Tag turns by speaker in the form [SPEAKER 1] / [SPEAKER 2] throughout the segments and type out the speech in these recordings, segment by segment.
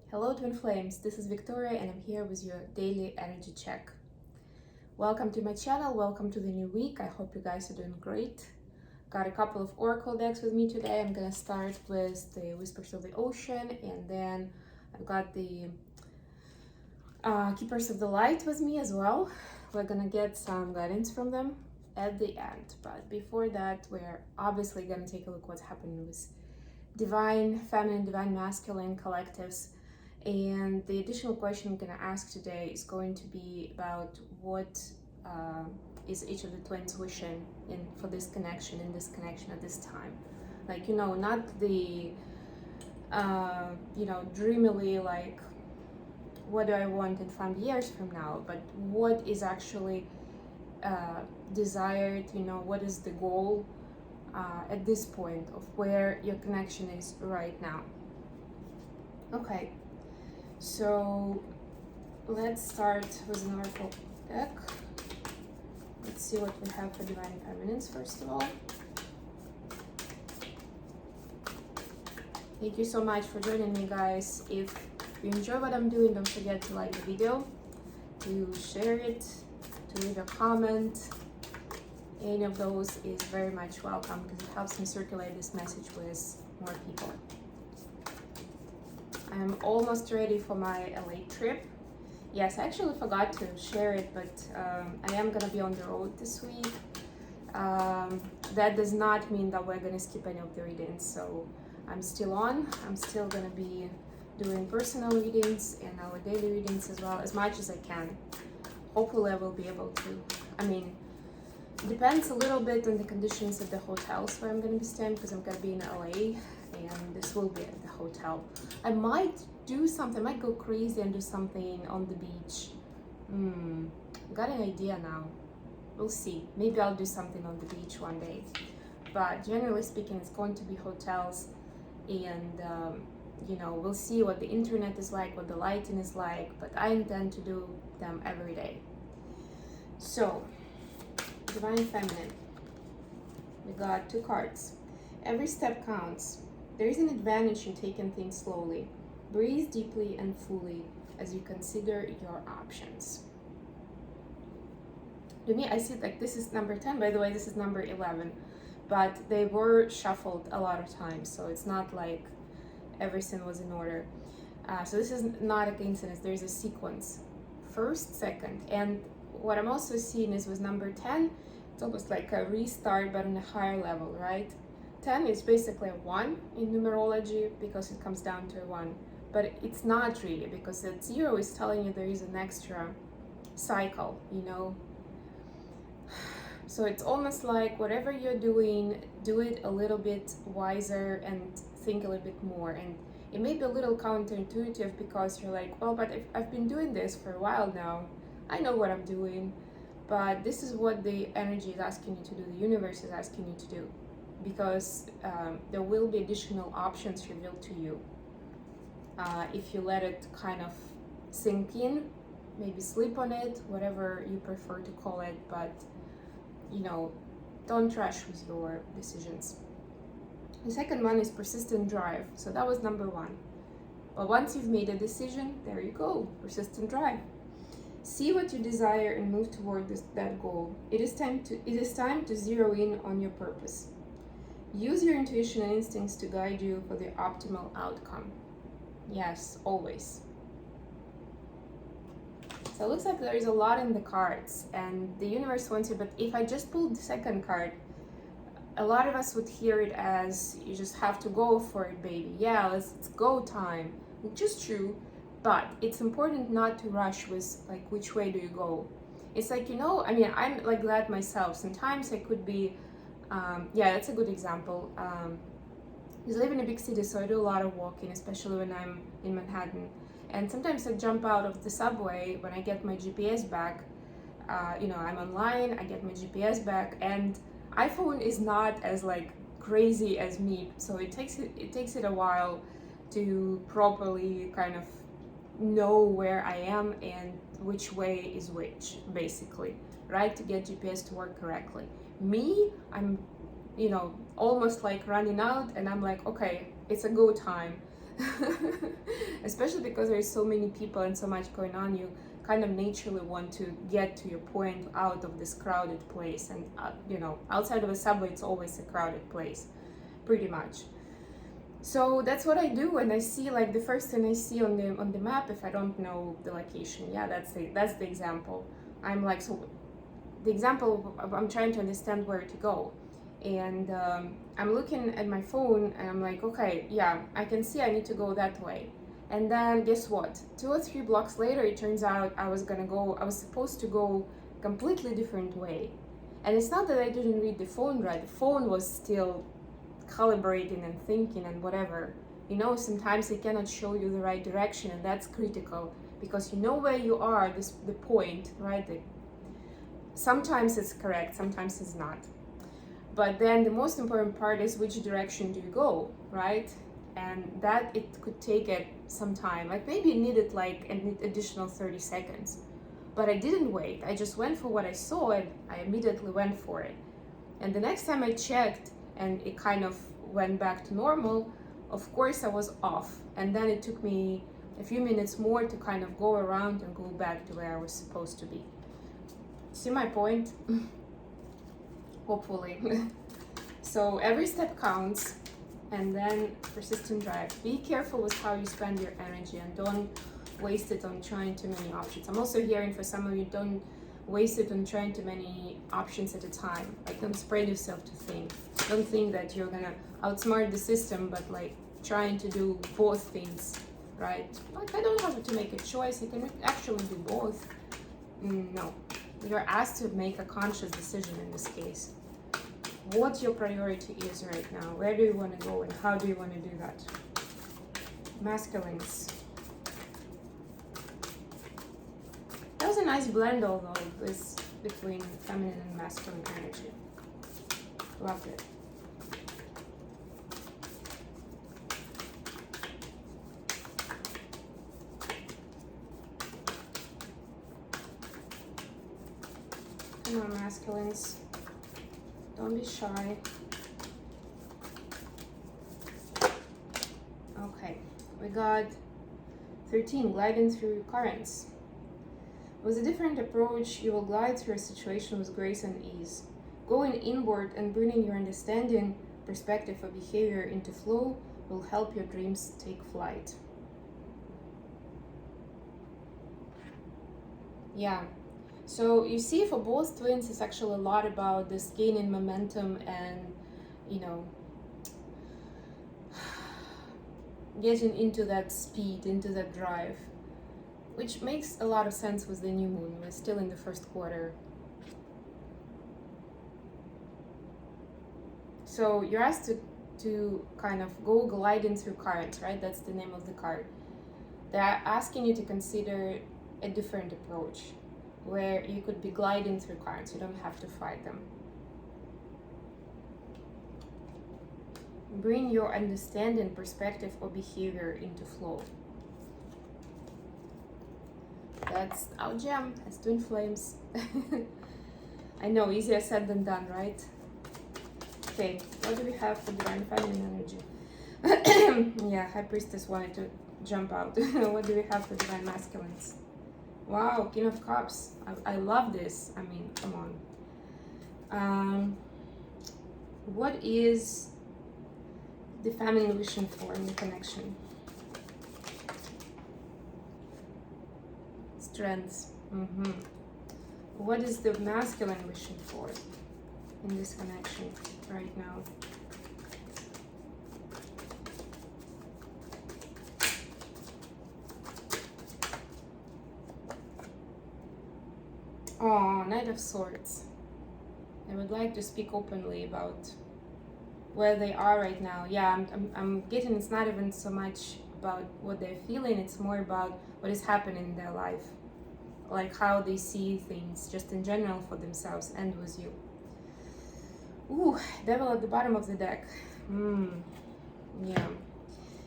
[SPEAKER 1] Hello Twin Flames, this is Victoria and I'm here with your daily energy check. Welcome to my channel, welcome to the new week. I hope you guys are doing great. Got a couple of oracle decks with me today. I'm gonna start with the Whispers of the Ocean, and then I've got the Keepers of the Light with me as well. We're gonna get some guidance from them at the end, but before that we're obviously gonna take a look what's happening with divine feminine, divine masculine collectives. And the additional question I'm going to ask today is going to be about what is each of the twins wishing for this connection, in this connection at this time. Like, not the, dreamily, like, what do I want in 5 years from now, but what is actually desired, what is the goal at this point of where your connection is right now. Okay. So let's start with an oracle deck. Let's see what we have for divine feminines first of all. Thank you so much for joining me, guys. If you enjoy what I'm doing, don't forget to like the video, to share it, to leave a comment. Any of those is very much welcome because it helps me circulate this message with more people. I'm almost ready for my LA trip. Yes, I actually forgot to share it, but I am gonna be on the road this week. That does not mean that we're gonna skip any of the readings. So I'm still on. I'm still gonna be doing personal readings and our daily readings as well, as much as I can. Hopefully I will be able to. It depends a little bit on the conditions at the hotels where I'm gonna be staying, because I'm gonna be in LA. And this will be at the hotel. I might do something, I might go crazy and do something on the beach. Got an idea now. We'll see. Maybe I'll do something on the beach one day. But generally speaking, it's going to be hotels, and we'll see what the internet is like, what the lighting is like, but I intend to do them every day. So, Divine Feminine. We got 2 cards. Every step counts. There is an advantage in taking things slowly. Breathe deeply and fully as you consider your options. To me, I see like this is number 10. By the way, this is number 11. But they were shuffled a lot of times, so it's not like everything was in order. So this is not a coincidence. There is a sequence. First, second. And what I'm also seeing is with number 10, it's almost like a restart, but on a higher level, right? 10 is basically a 1 in numerology because it comes down to a 1, but it's not really, because that 0 is telling you there is an extra cycle, So it's almost like whatever you're doing, do it a little bit wiser and think a little bit more. And it may be a little counterintuitive because you're like, well, but I've been doing this for a while now. I know what I'm doing, but this is what the energy is asking you to do, the universe is asking you to do. Because there will be additional options revealed to you if you let it kind of sink in, maybe sleep on it, whatever you prefer to call it, but don't rush with your decisions. The second one is persistent drive. So that was number 1. But once you've made a decision, there you go, persistent drive. See what you desire and move toward that goal. It is time to zero in on your purpose. Use your intuition and instincts to guide you for the optimal outcome. Yes, always. So it looks like there is a lot in the cards, and the universe wants you, but if I just pulled the second card, a lot of us would hear it as, you just have to go for it, baby. Yeah, it's go time, which is true, but it's important not to rush with, like, which way do you go? It's like, I'm like that myself. Sometimes I could be, that's a good example. I live in a big city, so I do a lot of walking, especially when I'm in Manhattan. And sometimes I jump out of the subway when I get my GPS back. I'm online, I get my GPS back, and iPhone is not as like crazy as me, so it takes it a while to properly kind of know where I am and which way is which, basically, right? To get GPS to work correctly. Me, I'm almost like running out, and I'm like, okay, it's a go time. especially because there's so many people and so much going on. You kind of naturally want to get to your point out of this crowded place, and you know, outside of a subway it's always a crowded place, pretty much. So that's what I do when I see, like, the first thing I see on the map, if I don't know the location. Yeah, that's the example. I'm like, so the example, I'm trying to understand where to go, and I'm looking at my phone and I'm like, okay, yeah, I can see I need to go that way. And then guess what? 2 or 3 blocks later, it turns out I was supposed to go completely different way. And it's not that I didn't read the phone right. The phone was still calibrating and thinking and whatever. You know, sometimes it cannot show you the right direction, and that's critical, because you know where you are, the point, right? Sometimes it's correct, sometimes it's not. But then the most important part is, which direction do you go, right? And that, it could take it some time. Like, maybe it needed like an additional 30 seconds. But I didn't wait. I just went for what I saw, and I immediately went for it. And the next time I checked and it kind of went back to normal, of course I was off. And then it took me a few minutes more to kind of go around and go back to where I was supposed to be. See my point? Hopefully. So every step counts. And then persistent drive. Be careful with how you spend your energy, and don't waste it on trying too many options. I'm also hearing for some of you, don't waste it on trying too many options at a time. Like, don't spread yourself to think. Don't think that you're gonna outsmart the system, but like trying to do both things, right? Like, I don't have to make a choice. I can actually do both. No, you're asked to make a conscious decision in this case. What your priority is right now. Where do you want to go, and how do you want to do that? Masculines. That was a nice blend, although, this between feminine and masculine energy. Loved it. Come on, masculines. Don't be shy. Okay, we got 13, gliding through currents. With a different approach, you will glide through a situation with grace and ease. Going inward and bringing your understanding, perspective, or behavior into flow will help your dreams take flight. Yeah. So you see, for both twins, it's actually a lot about this gaining momentum and, you know, getting into that speed, into that drive, which makes a lot of sense with the new moon. We're still in the first quarter. So you're asked to kind of go gliding through currents, right? That's the name of the card. They're asking you to consider a different approach, where you could be gliding through currents. You don't have to fight them. Bring your understanding, perspective, or behavior into flow. That's our gem as twin flames. I know, easier said than done, right? Okay, what do we have for divine feminine energy? Yeah, High Priestess wanted to jump out. What do we have for divine masculines? Wow, King of Cups. I love this. I mean, come on. What is the feminine wishing for in the connection? Strength. What is the masculine wishing for in this connection right now? Oh, Knight of Swords. I would like to speak openly about where they are right now. Yeah, I'm getting, it's not even so much about what they're feeling, it's more about what is happening in their life. Like how they see things, just in general, for themselves and with you. Ooh, Devil at the bottom of the deck.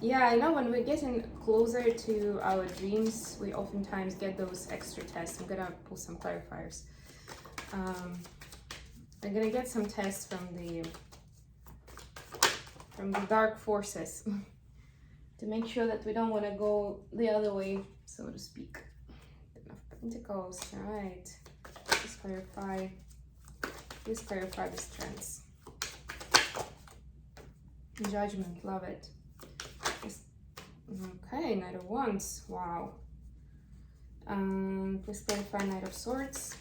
[SPEAKER 1] Yeah, I know when we're getting closer to our dreams, we oftentimes get those extra tests. I'm gonna pull some clarifiers. I'm gonna get some tests from the dark forces to make sure that we don't want to go the other way, so to speak. Ten of Pentacles, right? Please clarify the strengths. Judgment, love it. Okay, Knight of Wands, wow. Please clarify Knight of Swords.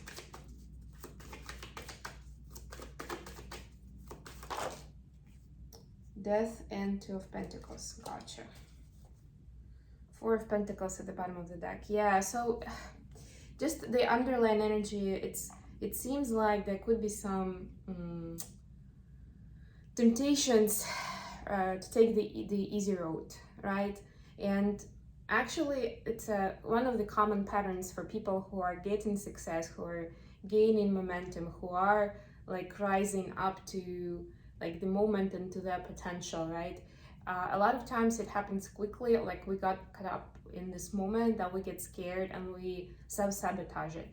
[SPEAKER 1] Death and Two of Pentacles, gotcha. Four of Pentacles at the bottom of the deck. Yeah, so just the underlying energy, it seems like there could be some temptations to take the easy road, right? And actually, it's one of the common patterns for people who are getting success, who are gaining momentum, who are like rising up to like the moment and to their potential, right? A lot of times it happens quickly, like we got caught up in this moment that we get scared and we self-sabotage it.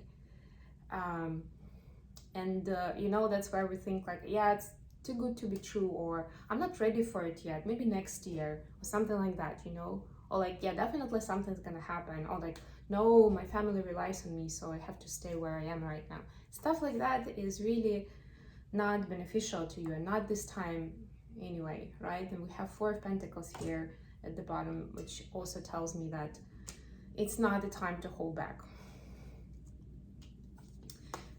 [SPEAKER 1] You know, that's where we think like, yeah, it's too good to be true, or I'm not ready for it yet, maybe next year, or something like that, you know? Or like, yeah, definitely something's gonna happen, or like, no, my family relies on me, so I have to stay where I am right now. Stuff like that is really not beneficial to you, and not this time anyway, right? And we have Four of Pentacles here at the bottom, which also tells me that it's not the time to hold back.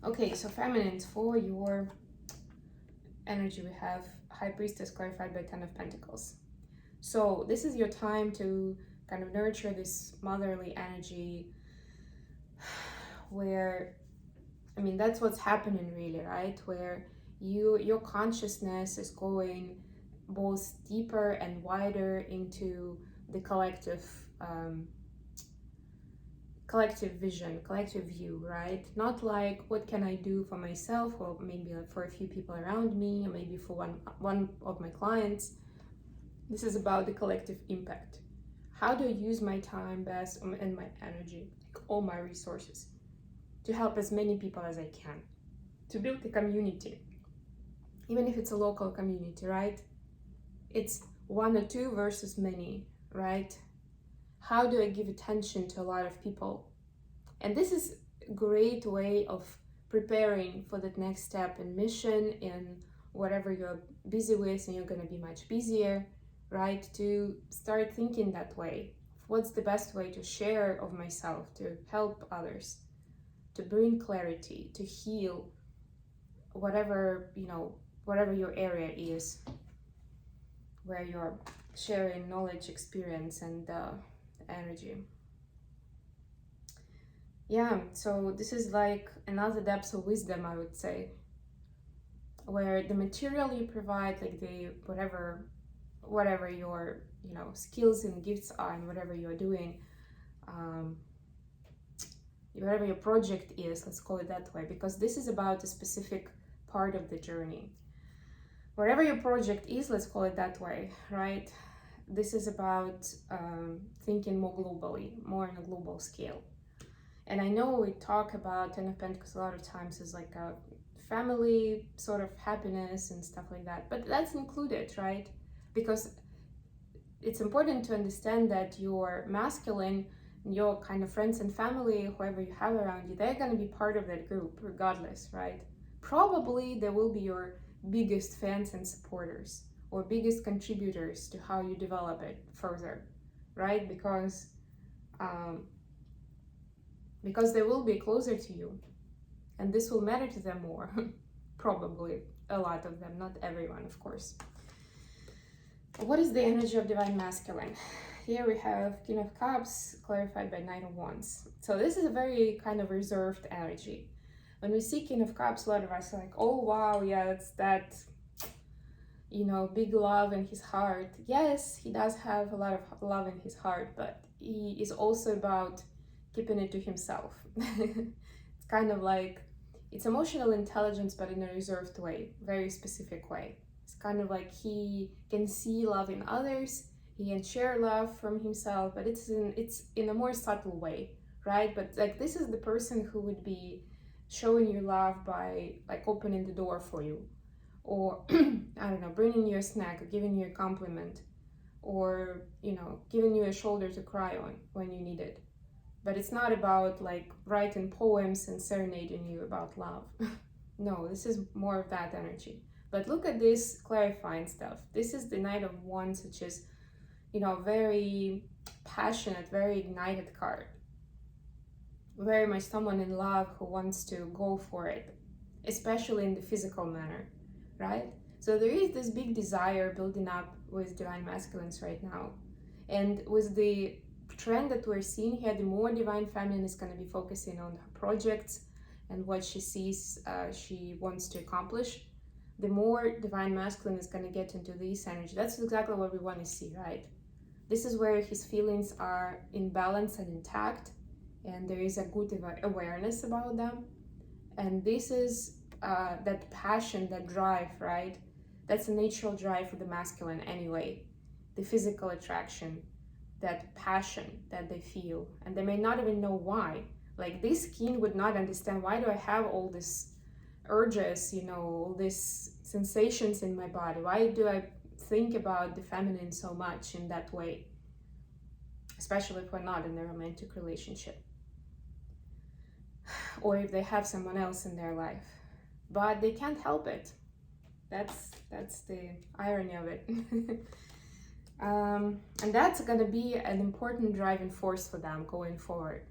[SPEAKER 1] Okay, so feminines, for your energy, we have High Priestess clarified by Ten of Pentacles. So this is your time to kind of nurture this motherly energy, where, I mean, that's what's happening really, right? Where your consciousness is going both deeper and wider into the collective vision, collective view, right? Not like, what can I do for myself, or maybe for a few people around me, or maybe for one of my clients. This is about the collective impact. How do I use my time best and my energy, like all my resources, to help as many people as I can, to build a community, even if it's a local community, right? It's one or two versus many, right? How do I give attention to a lot of people? And this is a great way of preparing for the next step in mission, in whatever you're busy with, and you're going to be much busier, right? To start thinking that way. What's the best way to share of myself, to help others, to bring clarity, to heal whatever, you know, whatever your area is, where you're sharing knowledge, experience, and energy. Yeah, so this is like another depth of wisdom, I would say, where the material you provide, like the whatever your, you know, skills and gifts are, and whatever you're doing, whatever your project is, let's call it that way, because this is about a specific part of the journey. Whatever your project is, let's call it that way, right? This is about thinking more globally, more on a global scale. And I know we talk about Ten of Pentacles a lot of times as like a family sort of happiness and stuff like that, but that's included, right? Because it's important to understand that your masculine, your kind of friends and family, whoever you have around you, they're going to be part of that group regardless, right? Probably they will be your biggest fans and supporters, or biggest contributors to how you develop it further, right? Because they will be closer to you, and this will matter to them more. Probably a lot of them, not everyone, of course. What is the energy of Divine Masculine? Here we have King of Cups clarified by Knight of Wands. So this is a very kind of reserved energy. When we see King of Cups, a lot of us are like, oh wow, yeah, it's that, you know, big love in his heart. Yes, he does have a lot of love in his heart, but he is also about keeping it to himself. It's kind of like, it's emotional intelligence, but in a reserved way, very specific way. It's kind of like he can see love in others, he can share love from himself, but it's in a more subtle way, right? But like, this is the person who would be showing you love by like opening the door for you, or I don't know, bringing you a snack, or giving you a compliment, or, you know, giving you a shoulder to cry on when you need it. But it's not about like writing poems and serenading you about love. No, this is more of that energy. But look at this clarifying stuff. This is the Knight of Wands, which is, you know, very passionate, very ignited card. Very much someone in love who wants to go for it, especially in the physical manner, right? So there is this big desire building up with Divine Masculines right now. And with the trend that we're seeing here, the more Divine Feminine is going to be focusing on her projects and what she sees she wants to accomplish, the more Divine Masculine is going to get into this energy. That's exactly what we want to see, right? This is where his feelings are in balance and intact, and there is a good awareness about them. And this is that passion, that drive, right? That's a natural drive for the masculine anyway. The physical attraction, that passion that they feel, and they may not even know why. Like this king would not understand, why do I have all these urges, you know, all these sensations in my body? Why do I think about the feminine so much in that way? Especially if we're not in a romantic relationship, or if they have someone else in their life, but they can't help it. That's the irony of it. And that's gonna be an important driving force for them going forward.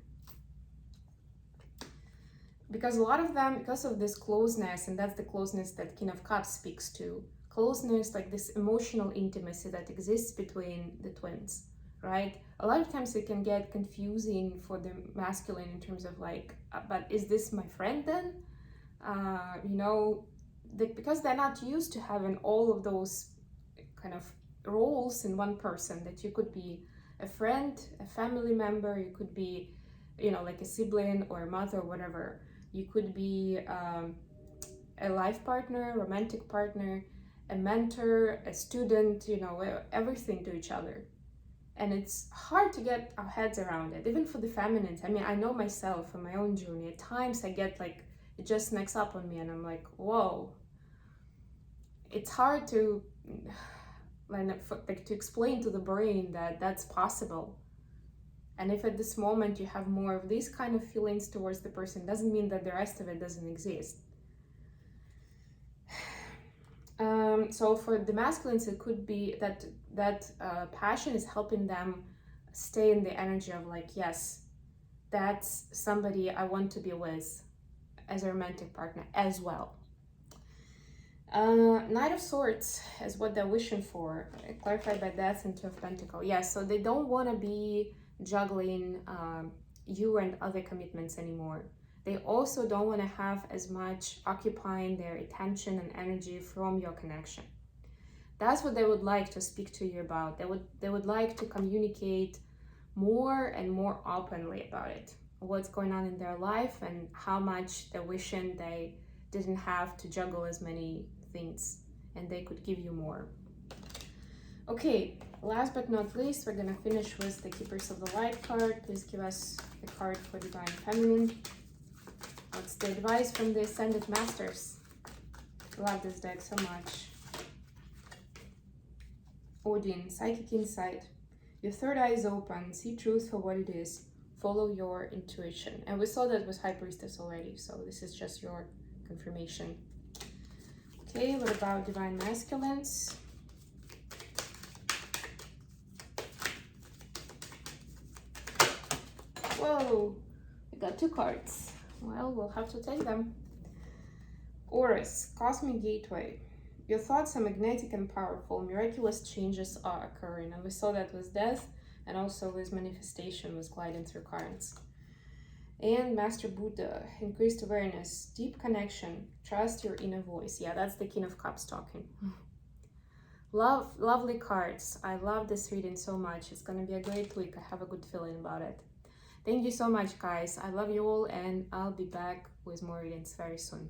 [SPEAKER 1] Because a lot of them, because of this closeness, and that's the closeness that King of Cups speaks to, closeness, like this emotional intimacy that exists between the twins, right? A lot of times it can get confusing for the masculine in terms of like, but is this my friend then? You know, because they're not used to having all of those kind of roles in one person, that you could be a friend, a family member, you could be, you know, like a sibling or a mother or whatever. You could be a life partner, romantic partner, a mentor, a student, you know, everything to each other. And it's hard to get our heads around it, even for the feminines. I mean, I know myself in my own journey. At times I get like, it just sneaks up on me and I'm like, whoa. It's hard to, like, to explain to the brain that that's possible. And if at this moment you have more of these kind of feelings towards the person, doesn't mean that the rest of it doesn't exist. So for the masculines, it could be that passion is helping them stay in the energy of like, yes, that's somebody I want to be with as a romantic partner as well. Knight of Swords is what they're wishing for, clarified by Death and Two of Pentacles. Yes, so they don't want to be juggling you and other commitments anymore. They also don't want to have as much occupying their attention and energy from your connection. That's what they would like to speak to you about. They would like to communicate more and more openly about it, what's going on in their life and how much they're wishing they didn't have to juggle as many things and they could give you more. Okay, last but not least, we're gonna finish with the Keepers of the Light card. Please give us the card for Divine Feminine. What's the advice from the Ascended Masters? Love this deck so much. Odin, Psychic Insight. Your third eye is open. See truth for what it is. Follow your intuition. And we saw that with High Priestess already, so this is just your confirmation. Okay, what about Divine Masculines? Whoa, we got two cards. Well, we'll have to take them. Horus, Cosmic Gateway. Your thoughts are magnetic and powerful. Miraculous changes are occurring. And we saw that with Death and also with Manifestation, with gliding through currents. And Master Buddha, increased awareness, deep connection, trust your inner voice. Yeah, that's the King of Cups talking. Lovely cards. I love this reading so much. It's going to be a great week. I have a good feeling about it. Thank you so much, guys. I love you all, and I'll be back with more readings very soon.